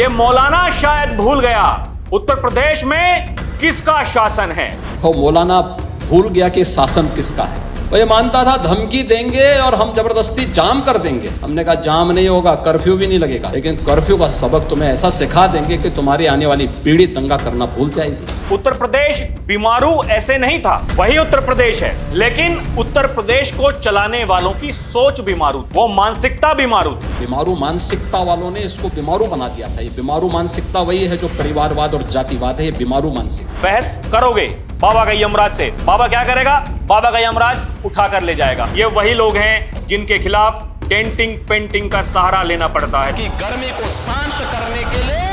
ये मौलाना शायद भूल गया उत्तर प्रदेश में किसका शासन है। वो मौलाना भूल गया कि शासन किसका है। वो ये मानता था धमकी देंगे और हम जबरदस्ती जाम कर देंगे। हमने कहा जाम नहीं होगा, कर्फ्यू भी नहीं लगेगा, लेकिन कर्फ्यू का सबक तुम्हें ऐसा सिखा देंगे कि तुम्हारी आने वाली पीढ़ी दंगा करना भूल जाएगी। उत्तर प्रदेश बीमारू ऐसे नहीं था, वही उत्तर प्रदेश है, लेकिन उत्तर प्रदेश को चलाने वालों की सोच बीमारू, वो मानसिकता बीमारू थी। बीमारू मानसिकता वालों ने इसको बीमारू बना दिया था। ये बीमारू मानसिकता वही है जो परिवारवाद और जातिवाद है। ये बीमारू मानसिकता। बहस करोगे बाबा का यमराज से, बाबा क्या करेगा? बाबा का यमराज उठा कर ले जाएगा। ये वही लोग हैं जिनके खिलाफ डेंटिंग पेंटिंग का सहारा लेना पड़ता है कि गर्मी को शांत करने के लिए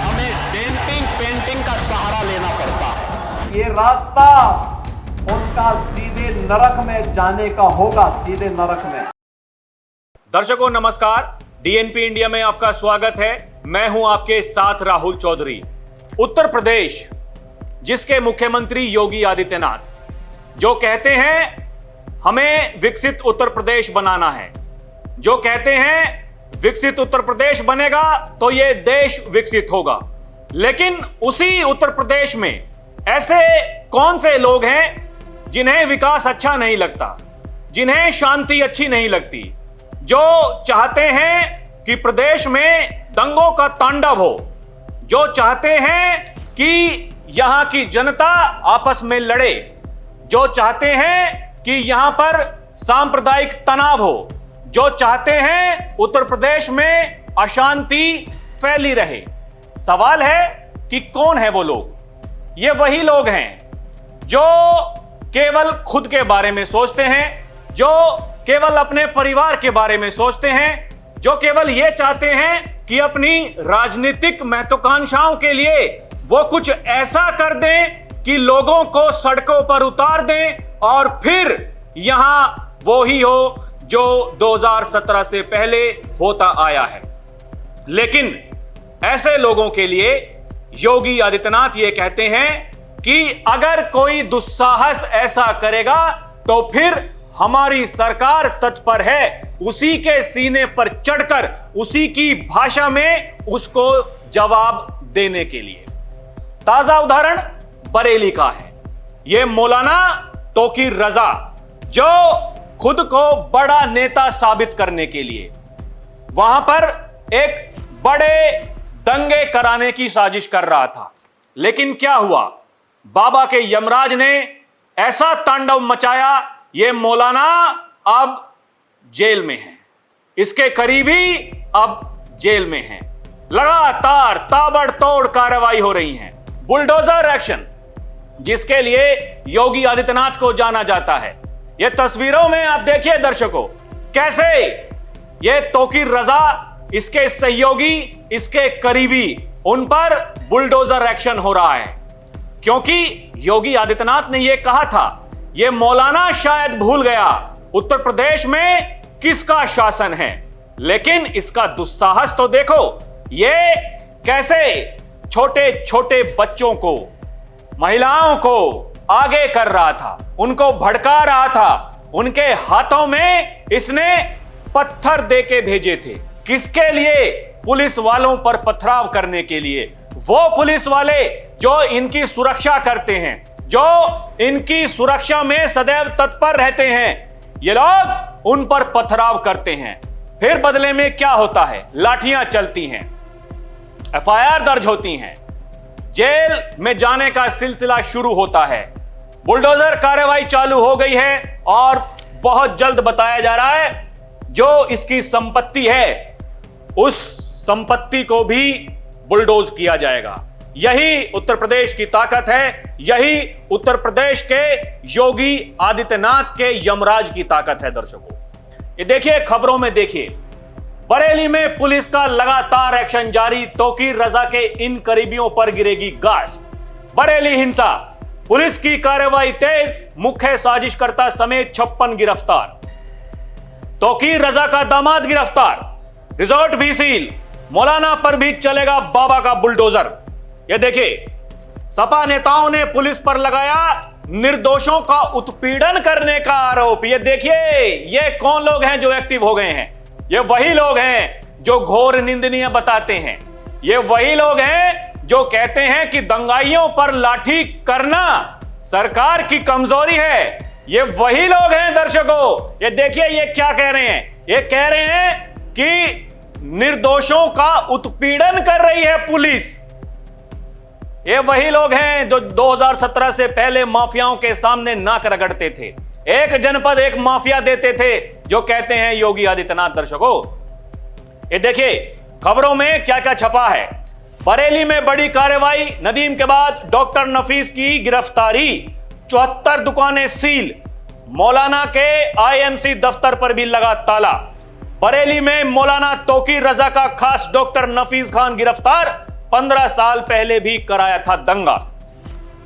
हमें डेंटिंग पेंटिंग का सहारा लेना पड़ता है। ये रास्ता उनका सीधे नरक में जाने का होगा, सीधे नरक में। दर्शकों नमस्कार, डीएनपी इंडिया में आपका स्वागत है। मैं हूं आपके साथ राहुल चौधरी। उत्तर प्रदेश, जिसके मुख्यमंत्री योगी आदित्यनाथ जो कहते हैं हमें विकसित उत्तर प्रदेश बनाना है, जो कहते हैं विकसित उत्तर प्रदेश बनेगा तो ये देश विकसित होगा, लेकिन उसी उत्तर प्रदेश में ऐसे कौन से लोग हैं जिन्हें विकास अच्छा नहीं लगता, जिन्हें शांति अच्छी नहीं लगती, जो चाहते हैं कि प्रदेश में दंगों का तांडव हो, जो चाहते हैं कि यहां की जनता आपस में लड़े, जो चाहते हैं कि यहां पर सांप्रदायिक तनाव हो, जो चाहते हैं उत्तर प्रदेश में अशांति फैली रहे। सवाल है कि कौन है वो लोग? ये वही लोग हैं जो केवल खुद के बारे में सोचते हैं, जो केवल अपने परिवार के बारे में सोचते हैं, जो केवल ये चाहते हैं कि अपनी राजनीतिक महत्वाकांक्षाओं के लिए वो कुछ ऐसा कर दें कि लोगों को सड़कों पर उतार दें और फिर यहां वो ही हो जो 2017 से पहले होता आया है। लेकिन ऐसे लोगों के लिए योगी आदित्यनाथ ये कहते हैं कि अगर कोई दुस्साहस ऐसा करेगा तो फिर हमारी सरकार तत्पर है उसी के सीने पर चढ़कर उसी की भाषा में उसको जवाब देने के लिए। ताजा उदाहरण बरेली का है। यह मौलाना तौकीर रजा जो खुद को बड़ा नेता साबित करने के लिए वहां पर एक बड़े दंगे कराने की साजिश कर रहा था, लेकिन क्या हुआ? बाबा के यमराज ने ऐसा तांडव मचाया, यह मौलाना अब जेल में है, इसके करीबी अब जेल में हैं। लगातार ताबड़तोड़ कार्रवाई हो रही है। बुलडोजर एक्शन जिसके लिए योगी आदित्यनाथ को जाना जाता है। यह तस्वीरों में आप देखिए दर्शकों, कैसे यह तौकीर रजा, इसके सहयोगी, इसके करीबी, उन पर बुलडोजर एक्शन हो रहा है, क्योंकि योगी आदित्यनाथ ने यह कहा था यह मौलाना शायद भूल गया उत्तर प्रदेश में किसका शासन है। लेकिन इसका दुस्साहस तो देखो, यह कैसे छोटे छोटे बच्चों को, महिलाओं को आगे कर रहा था, उनको भड़का रहा था। उनके हाथों में इसने पत्थर देके भेजे थे। किसके लिए? पुलिस वालों पर पथराव करने के लिए। वो पुलिस वाले जो इनकी सुरक्षा करते हैं, जो इनकी सुरक्षा में सदैव तत्पर रहते हैं, ये लोग उन पर पथराव करते हैं। फिर बदले में क्या होता है? लाठियां चलती हैं, एफआईआर दर्ज होती हैं, जेल में जाने का सिलसिला शुरू होता है। बुलडोजर कार्रवाई चालू हो गई है और बहुत जल्द बताया जा रहा है जो इसकी संपत्ति है उस संपत्ति को भी बुलडोज किया जाएगा। यही उत्तर प्रदेश की ताकत है, यही उत्तर प्रदेश के योगी आदित्यनाथ के यमराज की ताकत है। दर्शकों ये देखिए, खबरों में देखिए, बरेली में पुलिस का लगातार एक्शन जारी, तौकीर रजा के इन करीबियों पर गिरेगी गाज। बरेली हिंसा, पुलिस की कार्रवाई तेज, मुख्य साजिशकर्ता समेत 56 गिरफ्तार। तौकीर रजा का दामाद गिरफ्तार, रिजॉर्ट भी सील, मौलाना पर भी चलेगा बाबा का बुलडोजर। यह देखिए, सपा नेताओं ने पुलिस पर लगाया निर्दोषों का उत्पीड़न करने का आरोप। ये देखिए, ये कौन लोग हैं जो एक्टिव हो गए हैं? ये वही लोग हैं जो घोर निंदनीय बताते हैं। ये वही लोग हैं जो कहते हैं कि दंगाइयों पर लाठी करना सरकार की कमजोरी है। ये वही लोग हैं दर्शकों। ये देखिए ये क्या कह रहे हैं। ये कह रहे हैं कि निर्दोषों का उत्पीड़न कर रही है पुलिस। ये वही लोग हैं जो 2017 से पहले माफियाओं के सामने नाक रगड़ते थे। एक जनपद एक माफिया देते थे, जो कहते हैं योगी आदित्यनाथ। दर्शकों ये देखिए खबरों में क्या क्या छपा है। बरेली में बड़ी कार्रवाई, नदीम के बाद डॉक्टर नफीस की गिरफ्तारी, 74 दुकानें सील, मौलाना के आईएमसी दफ्तर पर भी लगा ताला। बरेली में मौलाना तौकीर रजा का खास डॉक्टर नफीस खान गिरफ्तार, 15 साल पहले भी कराया था दंगा।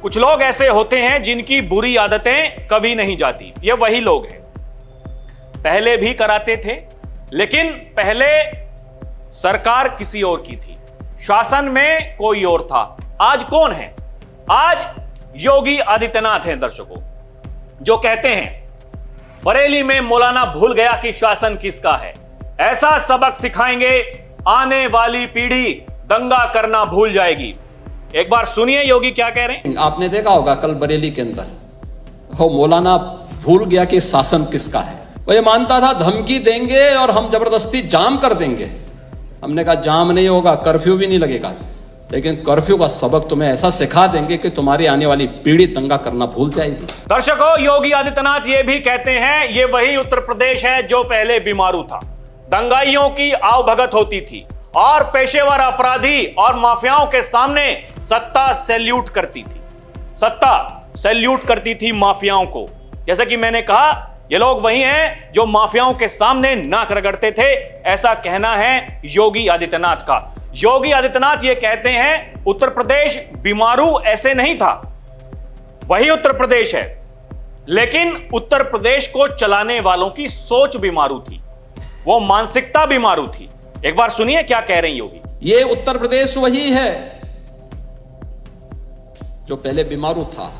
कुछ लोग ऐसे होते हैं जिनकी बुरी आदतें कभी नहीं जाती। ये वही लोग हैं, पहले भी कराते थे, लेकिन पहले सरकार किसी और की थी, शासन में कोई और था। आज कौन है? आज योगी आदित्यनाथ हैं दर्शकों, जो कहते हैं बरेली में मौलाना भूल गया कि शासन किसका है। ऐसा सबक सिखाएंगे, आने वाली पीढ़ी दंगा करना भूल जाएगी। एक बार सुनिए योगी क्या कह रहे हैं। आपने देखा होगा कल बरेली के अंदर वो मौलाना भूल गया कि शासन किसका है। वो ये मानता था धमकी देंगे और हम जबरदस्ती जाम कर देंगे। हमने कहा जाम नहीं होगा, कर्फ्यू भी नहीं लगेगा, लेकिन कर्फ्यू का सबक तुम्हें ऐसा सिखा देंगे कि तुम्हारी आने वाली पीढ़ी दंगा करना भूल जाएगी। दर्शकों योगी आदित्यनाथ ये भी कहते हैं ये वही उत्तर प्रदेश है जो पहले बीमारू था। दंगाइयों की आवभगत होती थी और पेशेवर अपराधी और माफियाओं के सामने सत्ता सैल्यूट करती थी। सत्ता सैल्यूट करती थी माफियाओं को। जैसा कि मैंने कहा, ये लोग वही हैं जो माफियाओं के सामने नाक रगड़ते थे। ऐसा कहना है योगी आदित्यनाथ का। योगी आदित्यनाथ ये कहते हैं उत्तर प्रदेश बीमारू ऐसे नहीं था, वही उत्तर प्रदेश है, लेकिन उत्तर प्रदेश को चलाने वालों की सोच बीमारू थी, वो मानसिकता बीमारू थी। एक बार सुनिए क्या कह रहे हैं योगी। ये उत्तर प्रदेश वही है जो पहले बीमारू था।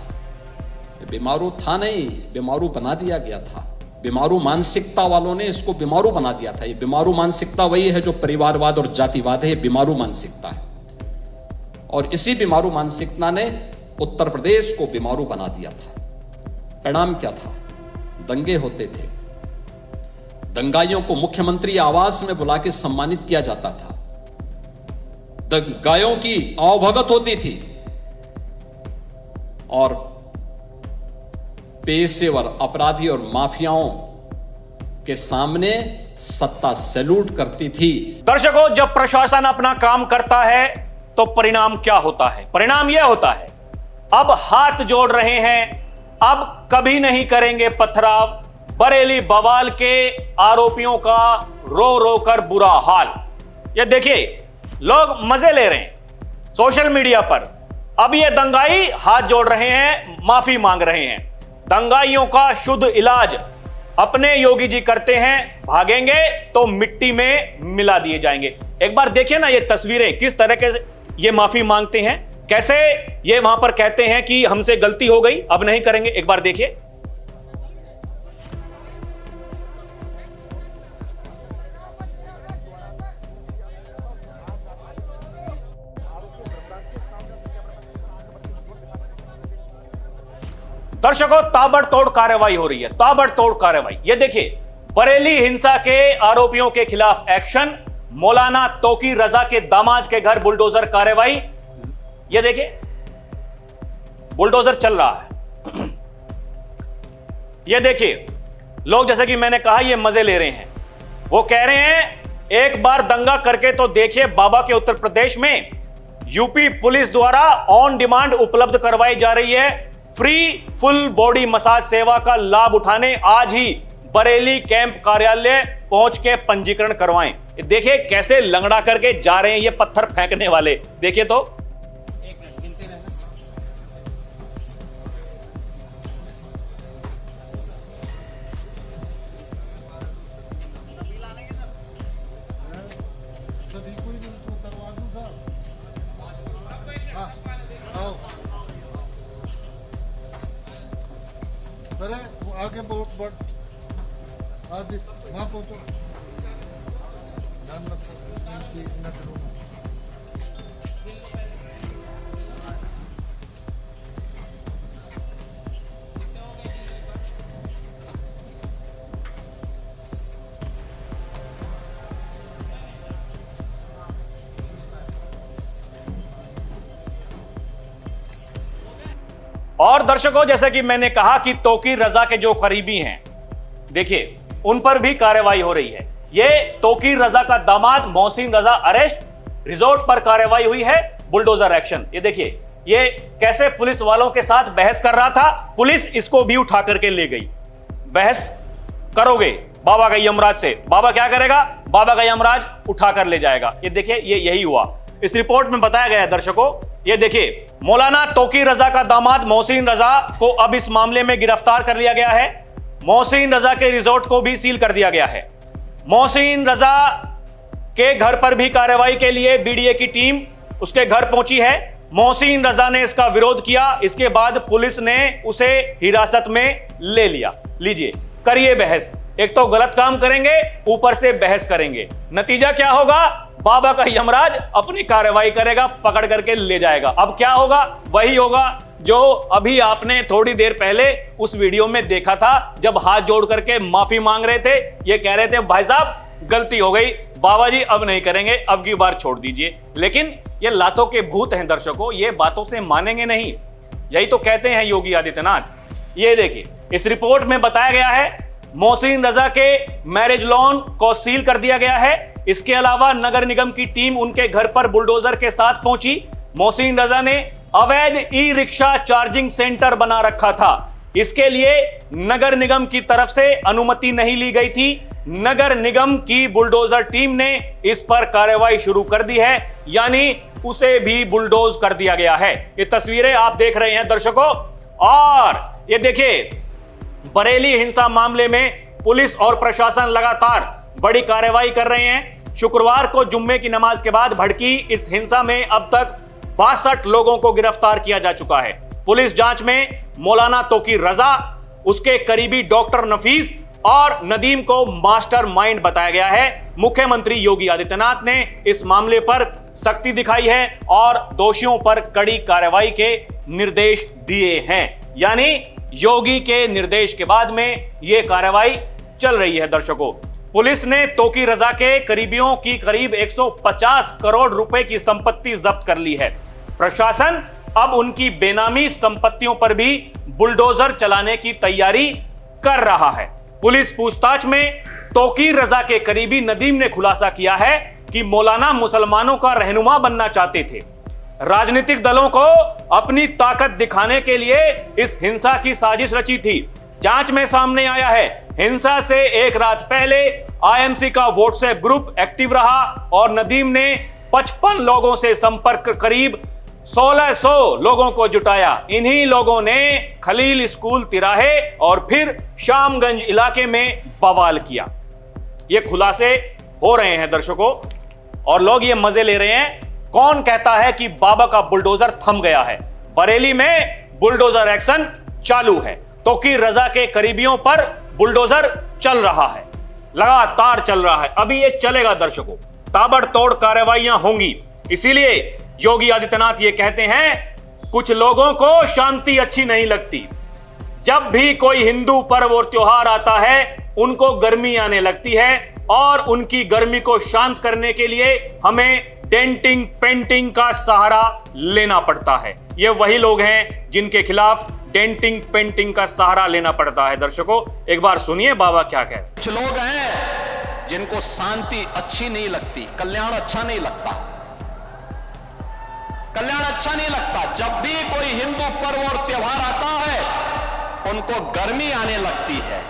बीमारू था नहीं, बीमारू बना दिया गया था। बीमारू मानसिकता वालों ने इसको बीमारू बना दिया था। ये बीमारू मानसिकता वही है जो परिवारवाद और जातिवाद है। ये बीमारू मानसिकता है, और इसी बीमारू मानसिकता ने उत्तर प्रदेश को बीमारू बना दिया था। परिणाम क्या था? दंगे होते थे, दंगाइयों को मुख्यमंत्री आवास में बुला के सम्मानित किया जाता था, दंगाइयों की आवभगत होती थी, और पेशेवर अपराधी और माफियाओं के सामने सत्ता सैल्यूट करती थी। दर्शकों जब प्रशासन अपना काम करता है तो परिणाम क्या होता है? परिणाम यह होता है अब हाथ जोड़ रहे हैं, अब कभी नहीं करेंगे पथराव। बरेली बवाल के आरोपियों का रो रो कर बुरा हाल। ये देखिए लोग मजे ले रहे हैं सोशल मीडिया पर। अब ये दंगाई हाथ जोड़ रहे हैं, माफी मांग रहे हैं। दंगाइयों का शुद्ध इलाज अपने योगी जी करते हैं, भागेंगे तो मिट्टी में मिला दिए जाएंगे। एक बार देखिए ना ये तस्वीरें, किस तरीके से ये माफी मांगते हैं, कैसे ये वहां पर कहते हैं कि हमसे गलती हो गई, अब नहीं करेंगे। एक बार देखिए। दर्शकों ताबड़तोड़ कार्रवाई हो रही है, ताबड़तोड़ कार्रवाई। ये देखिए बरेली हिंसा के आरोपियों के खिलाफ एक्शन, मौलाना तौकीर रजा के दामाद के घर बुलडोजर कार्रवाई। ये देखिए बुलडोजर चल रहा है। ये देखिए लोग, जैसे कि मैंने कहा, ये मजे ले रहे हैं। वो कह रहे हैं एक बार दंगा करके तो देखिए। बाबा के उत्तर प्रदेश में यूपी पुलिस द्वारा ऑन डिमांड उपलब्ध करवाई जा रही है फ्री फुल बॉडी मसाज सेवा का लाभ उठाने आज ही बरेली कैंप कार्यालय पहुंच के पंजीकरण करवाएं। देखिए कैसे लंगड़ा करके जा रहे हैं ये पत्थर फेंकने वाले। देखिए तो अरे वो आगे बहुत बढ़ आदि वहां पहुंचो। और दर्शकों, जैसे कि मैंने कहा कि तौकीर रजा के जो करीबी हैं, देखिए उन पर भी कार्रवाई हो रही है। ये तौकीर रजा का दामाद मोहसिन रजा अरेस्ट, रिजॉर्ट पर कार्रवाई हुई है, बुलडोजर एक्शन। ये देखिए ये कैसे पुलिस वालों के साथ बहस कर रहा था, पुलिस इसको भी उठा करके ले गई। बहस करोगे बाबा का यमराज से, बाबा क्या करेगा, बाबा का यमराज उठा कर ले जाएगा। ये देखिए ये यही हुआ, इस रिपोर्ट में बताया गया है दर्शकों। ये देखिए मौलाना तौकीर रजा का दामाद मोहसिन रजा को अब इस मामले में गिरफ्तार कर लिया गया है। मोहसिन रजा के रिजॉर्ट को भी सील कर दिया गया है। मोहसिन रजा के घर पर भी कार्रवाई के लिए बीडीए की टीम उसके घर पहुंची है। मोहसिन रजा ने इसका विरोध किया, इसके बाद पुलिस ने उसे हिरासत में ले लिया। लीजिए करिए बहस, एक तो गलत काम करेंगे ऊपर से बहस करेंगे, नतीजा क्या होगा, बाबा का यमराज अपनी कार्रवाई करेगा, पकड़ करके ले जाएगा। अब क्या होगा, वही होगा जो अभी आपने थोड़ी देर पहले उस वीडियो में देखा था, जब हाथ जोड़ करके माफी मांग रहे थे। ये कह रहे थे भाई साहब गलती हो गई, बाबा जी अब नहीं करेंगे, अब की बार छोड़ दीजिए। लेकिन ये लातों के भूत हैं दर्शकों, ये बातों से मानेंगे नहीं, यही तो कहते हैं योगी आदित्यनाथ। ये देखिए इस रिपोर्ट में बताया गया है मोहसिन रजा के मैरिज लोन को सील कर दिया गया है। इसके अलावा नगर निगम की टीम उनके घर पर बुलडोजर के साथ पहुंची। मोहसिन रजा ने अवैध ई रिक्शा चार्जिंग सेंटर बना रखा था, इसके लिए नगर निगम की तरफ से अनुमति नहीं ली गई थी। नगर निगम की बुलडोजर टीम ने इस पर कार्रवाई शुरू कर दी है, यानी उसे भी बुलडोज कर दिया गया है। ये तस्वीरें आप देख रहे हैं दर्शकों। और ये देखिए बरेली हिंसा मामले में पुलिस और प्रशासन लगातार बड़ी कार्रवाई कर रहे हैं। शुक्रवार को जुम्मे की नमाज के बाद भड़की इस हिंसा में अब तक 62 लोगों को गिरफ्तार किया जा चुका है। पुलिस जांच में मौलाना तौकीर रजा, उसके करीबी डॉक्टर नफीस और नदीम को मास्टर माइंड बताया गया है। मुख्यमंत्री योगी आदित्यनाथ ने इस मामले पर सख्ती दिखाई है और दोषियों पर कड़ी कार्रवाई के निर्देश दिए हैं। यानी योगी के निर्देश के बाद में यह कार्रवाई चल रही है दर्शकों। पुलिस ने तौकीर रजा के करीबियों की करीब 150 करोड़ रुपए की संपत्ति जब्त कर ली है। प्रशासन अब उनकी बेनामी संपत्तियों पर भी बुलडोजर चलाने की तैयारी कर रहा है। पुलिस पूछताछ में तौकीर रजा के करीबी नदीम ने खुलासा किया है कि मौलाना मुसलमानों का रहनुमा बनना चाहते थे। राजनीतिक दलों को अपनी ताकत दिखाने के लिए इस हिंसा की साजिश रची थी। जांच में सामने आया है हिंसा से एक रात पहले आईएमसी का व्हाट्सएप ग्रुप एक्टिव रहा और नदीम ने 55 लोगों से संपर्क करीब 1600 लोगों को जुटाया। इन्हीं लोगों ने खलील स्कूल तिराहे और फिर शामगंज इलाके में बवाल किया। ये खुलासे हो रहे हैं दर्शकों और लोग ये मजे ले रहे हैं। कौन कहता है कि बाबा का बुलडोजर थम गया है? बरेली में बुलडोजर एक्शन चालू है। तौकीर रजा के करीबियों पर बुलडोजर चल रहा है, लगातार चल रहा है, अभी ये चलेगा दर्शकों। ताबड़तोड़ कार्रवाइयां होंगी। इसीलिए योगी आदित्यनाथ ये कहते हैं कुछ लोगों को शांति अच्छी नहीं लगती। जब भी कोई हिंदू पर्व और त्योहार आता है उनको गर्मी आने लगती है और उनकी गर्मी को शांत करने के लिए हमें डेंटिंग पेंटिंग का सहारा लेना पड़ता है। ये वही लोग हैं जिनके खिलाफ डेंटिंग पेंटिंग का सहारा लेना पड़ता है। दर्शकों एक बार सुनिए बाबा क्या कह रहे हैं। कुछ लोग हैं जिनको शांति अच्छी नहीं लगती, कल्याण अच्छा नहीं लगता, कल्याण अच्छा नहीं लगता। जब भी कोई हिंदू पर्व और त्योहार आता है उनको गर्मी आने लगती है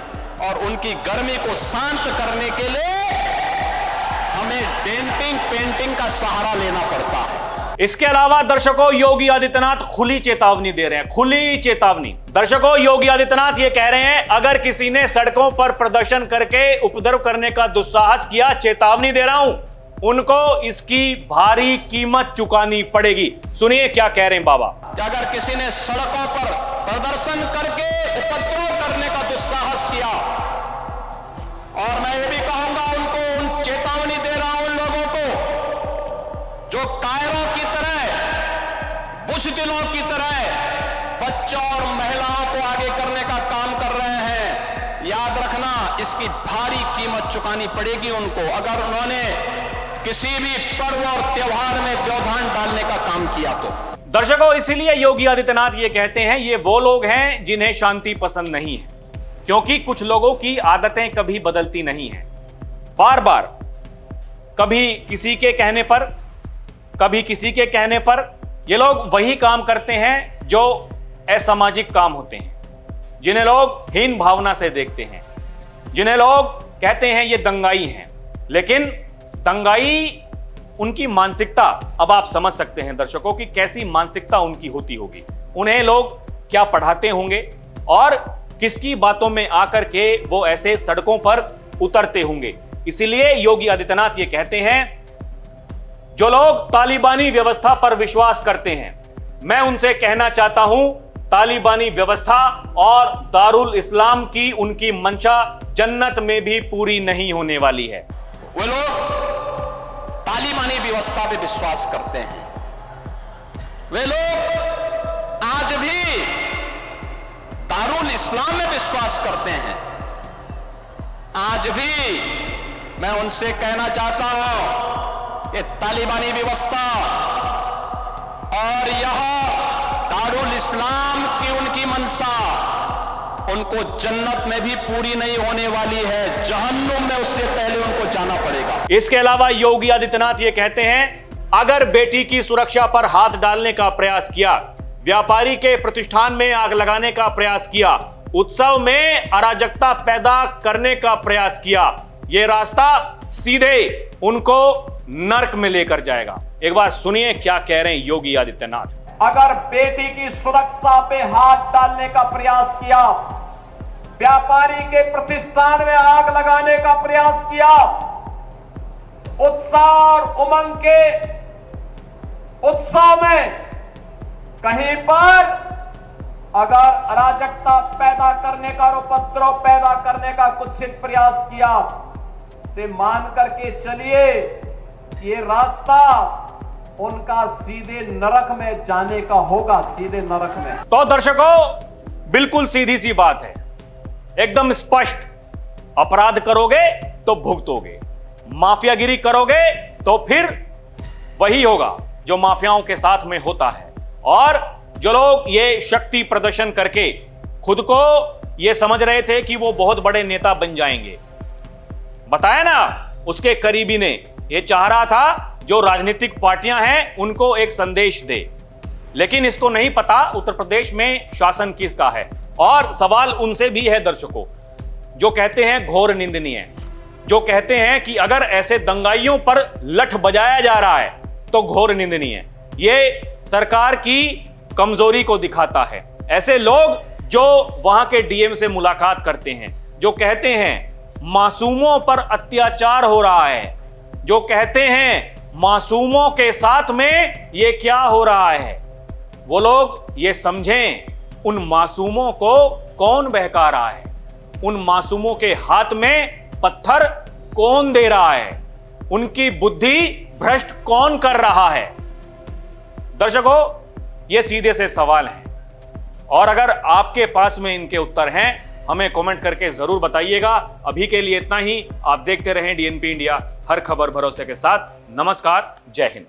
और उनकी गर्मी को शांत करने के लिए हमें डेंटिंग पेंटिंग का सहारा लेना पड़ता है। इसके अलावा दर्शकों योगी आदित्यनाथ खुली चेतावनी दे रहे हैं, खुली चेतावनी। दर्शकों योगी आदित्यनाथ ये कह रहे हैं अगर किसी ने सड़कों पर प्रदर्शन करके उपद्रव करने का दुस्साहस किया, चेतावनी दे रहा हूं, उनको इसकी भारी कीमत चुकानी पड़ेगी। सुनिए क्या कह रहे हैं बाबा। कि अगर किसी ने सड़कों पर प्रदर्शन करके उपद्रव करने का दुस्साहस किया, और मैं ये भी कहूंगा उनको चेतावनी दे रहा हूं जो कायरों की तरह, बुज़दिलों की तरह बच्चों और महिलाओं को आगे करने का काम कर रहे हैं, याद रखना इसकी भारी कीमत चुकानी पड़ेगी उनको, अगर उन्होंने किसी भी पर्व और त्योहार में व्यवधान डालने का काम किया तो। दर्शकों, इसीलिए योगी आदित्यनाथ ये कहते हैं ये वो लोग हैं जिन्हें शांति पसंद नहीं है, क्योंकि कुछ लोगों की आदतें कभी बदलती नहीं हैं। बार बार कभी किसी के कहने पर, कभी किसी के कहने पर ये लोग वही काम करते हैं जो असामाजिक काम होते हैं, जिन्हें लोग हीन भावना से देखते हैं, जिन्हें लोग कहते हैं ये दंगाई हैं। लेकिन दंगाई उनकी मानसिकता, अब आप समझ सकते हैं दर्शकों की कैसी मानसिकता उनकी होती होगी, उन्हें लोग क्या पढ़ाते होंगे और किसकी बातों में आकर के वो ऐसे सड़कों पर उतरते होंगे। इसीलिए योगी आदित्यनाथ ये कहते हैं जो लोग तालिबानी व्यवस्था पर विश्वास करते हैं, मैं उनसे कहना चाहता हूं तालिबानी व्यवस्था और दारुल इस्लाम की उनकी मंशा जन्नत में भी पूरी नहीं होने वाली है। वे लोग तालिबानी व्यवस्था पे विश्वास करते हैं, वे लोग आज भी दारुल इस्लाम में विश्वास करते हैं। आज भी मैं उनसे कहना चाहता हूं कि तालिबानी व्यवस्था और यह दारुल इस्लाम की उनकी मंशा उनको जन्नत में भी पूरी नहीं होने वाली है, जहन्नुम में उससे पहले उनको जाना पड़ेगा। इसके अलावा योगी आदित्यनाथ ये कहते हैं अगर बेटी की सुरक्षा पर हाथ डालने का प्रयास किया, व्यापारी के प्रतिष्ठान में आग लगाने का प्रयास किया, उत्सव में अराजकता पैदा करने का प्रयास किया, यह रास्ता सीधे उनको नरक में लेकर जाएगा। एक बार सुनिए क्या कह रहे हैं योगी आदित्यनाथ। अगर बेटी की सुरक्षा पे हाथ डालने का प्रयास किया, व्यापारी के प्रतिष्ठान में आग लगाने का प्रयास किया, उत्साह और उमंग के उत्सव में कहीं पर अगर अराजकता पैदा करने का और उपद्रव पैदा करने का कुत्सित प्रयास किया तो मान करके चलिए ये रास्ता उनका सीधे नरक में जाने का होगा, सीधे नरक में। तो दर्शकों, बिल्कुल सीधी सी बात है, एकदम स्पष्ट। अपराध करोगे तो भुगतोगे, माफियागिरी करोगे तो फिर वही होगा जो माफियाओं के साथ में होता है। और जो लोग ये शक्ति प्रदर्शन करके खुद को ये समझ रहे थे कि वो बहुत बड़े नेता बन जाएंगे, बताया ना उसके करीबी ने ये चाह रहा था जो राजनीतिक पार्टियां हैं उनको एक संदेश दे, लेकिन इसको नहीं पता उत्तर प्रदेश में शासन किसका है। और सवाल उनसे भी है दर्शकों जो कहते हैं घोर निंदनीय, जो कहते हैं कि अगर ऐसे दंगाइयों पर लठ बजाया जा रहा है तो घोर निंदनीय, ये सरकार की कमजोरी को दिखाता है। ऐसे लोग जो वहां के डीएम से मुलाकात करते हैं, जो कहते हैं मासूमों पर अत्याचार हो रहा है, जो कहते हैं मासूमों के साथ में ये क्या हो रहा है, वो लोग ये समझें उन मासूमों को कौन बहका रहा है, उन मासूमों के हाथ में पत्थर कौन दे रहा है, उनकी बुद्धि भ्रष्ट कौन कर रहा है। दर्शकों, ये सीधे से सवाल हैं और अगर आपके पास में इनके उत्तर हैं हमें कमेंट करके जरूर बताइएगा। अभी के लिए इतना ही। आप देखते रहें डीएनपी इंडिया, हर खबर भरोसे के साथ। नमस्कार, जय हिंद।